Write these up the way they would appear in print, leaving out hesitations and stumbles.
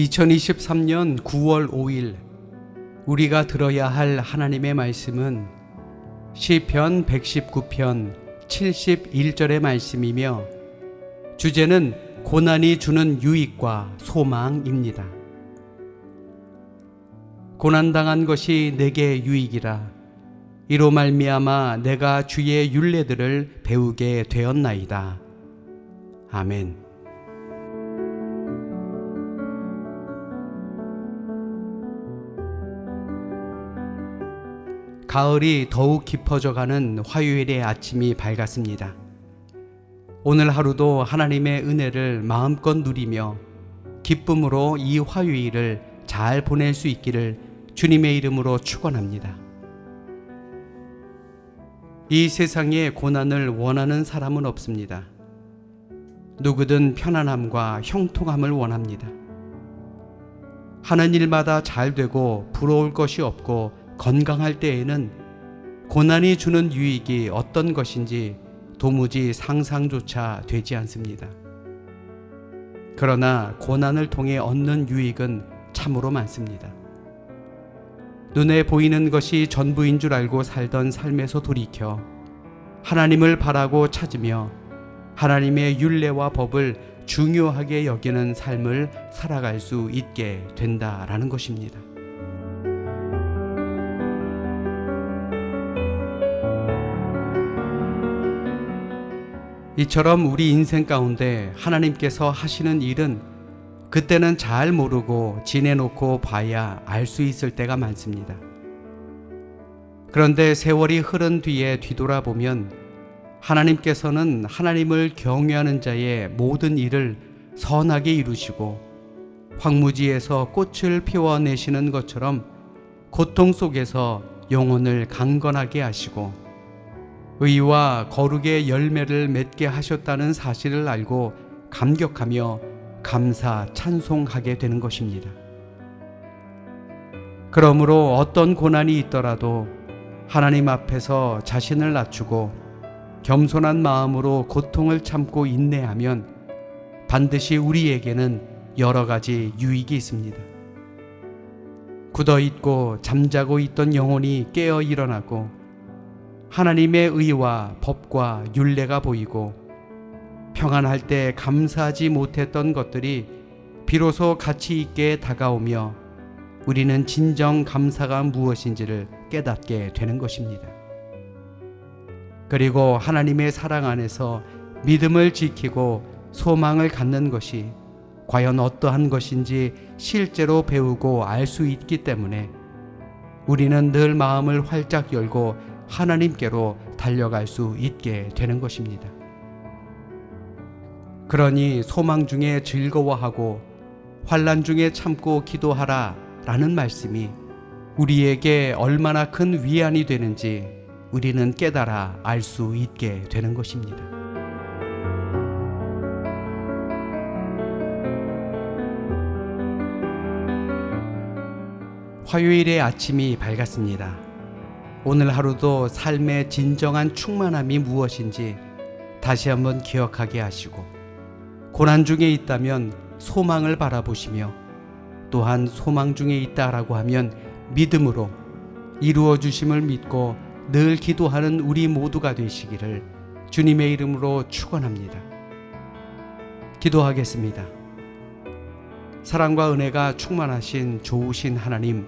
2023년 9월 5일 우리가 들어야 할 하나님의 말씀은 시편 119편 71절의 말씀이며 주제는 고난이 주는 유익과 소망입니다. 고난당한 것이 내게 유익이라. 이로 말미암아 내가 주의 율례들을 배우게 되었나이다. 아멘. 가을이 더욱 깊어져가는 화요일의 아침이 밝았습니다. 오늘 하루도 하나님의 은혜를 마음껏 누리며 기쁨으로 이 화요일을 잘 보낼 수 있기를 주님의 이름으로 축원합니다. 이 세상에 고난을 원하는 사람은 없습니다. 누구든 편안함과 형통함을 원합니다. 하는 일마다 잘 되고 부러울 것이 없고 건강할 때에는 고난이 주는 유익이 어떤 것인지 도무지 상상조차 되지 않습니다. 그러나 고난을 통해 얻는 유익은 참으로 많습니다. 눈에 보이는 것이 전부인 줄 알고 살던 삶에서 돌이켜 하나님을 바라고 찾으며 하나님의 율례와 법을 중요하게 여기는 삶을 살아갈 수 있게 된다라는 것입니다. 이처럼 우리 인생 가운데 하나님께서 하시는 일은 그때는 잘 모르고 지내놓고 봐야 알 수 있을 때가 많습니다. 그런데 세월이 흐른 뒤에 뒤돌아보면 하나님께서는 하나님을 경외하는 자의 모든 일을 선하게 이루시고 황무지에서 꽃을 피워내시는 것처럼 고통 속에서 영혼을 강건하게 하시고 의와 거룩의 열매를 맺게 하셨다는 사실을 알고 감격하며 감사 찬송하게 되는 것입니다. 그러므로 어떤 고난이 있더라도 하나님 앞에서 자신을 낮추고 겸손한 마음으로 고통을 참고 인내하면 반드시 우리에게는 여러 가지 유익이 있습니다. 굳어있고 잠자고 있던 영혼이 깨어 일어나고 하나님의 의와 법과 율례가 보이고 평안할 때 감사하지 못했던 것들이 비로소 가치 있게 다가오며 우리는 진정 감사가 무엇인지를 깨닫게 되는 것입니다. 그리고 하나님의 사랑 안에서 믿음을 지키고 소망을 갖는 것이 과연 어떠한 것인지 실제로 배우고 알 수 있기 때문에 우리는 늘 마음을 활짝 열고 하나님께로 달려갈 수 있게 되는 것입니다. 그러니 소망 중에 즐거워하고 환난 중에 참고 기도하라 라는 말씀이 우리에게 얼마나 큰 위안이 되는지 우리는 깨달아 알 수 있게 되는 것입니다. 화요일의 아침이 밝았습니다. 오늘 하루도 삶의 진정한 충만함이 무엇인지 다시 한번 기억하게 하시고 고난 중에 있다면 소망을 바라보시며 또한 소망 중에 있다라고 하면 믿음으로 이루어 주심을 믿고 늘 기도하는 우리 모두가 되시기를 주님의 이름으로 축원합니다. 기도하겠습니다. 사랑과 은혜가 충만하신 좋으신 하나님,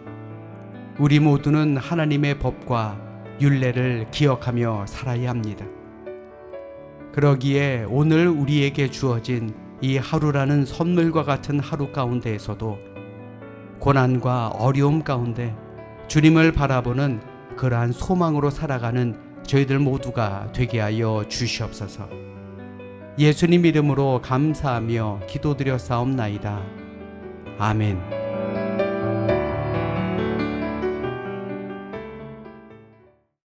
우리 모두는 하나님의 법과 율례를 기억하며 살아야 합니다. 그러기에 오늘 우리에게 주어진 이 하루라는 선물과 같은 하루 가운데에서도 고난과 어려움 가운데 주님을 바라보는 그러한 소망으로 살아가는 저희들 모두가 되게 하여 주시옵소서. 예수님 이름으로 감사하며 기도드려 싸움나이다. 아멘.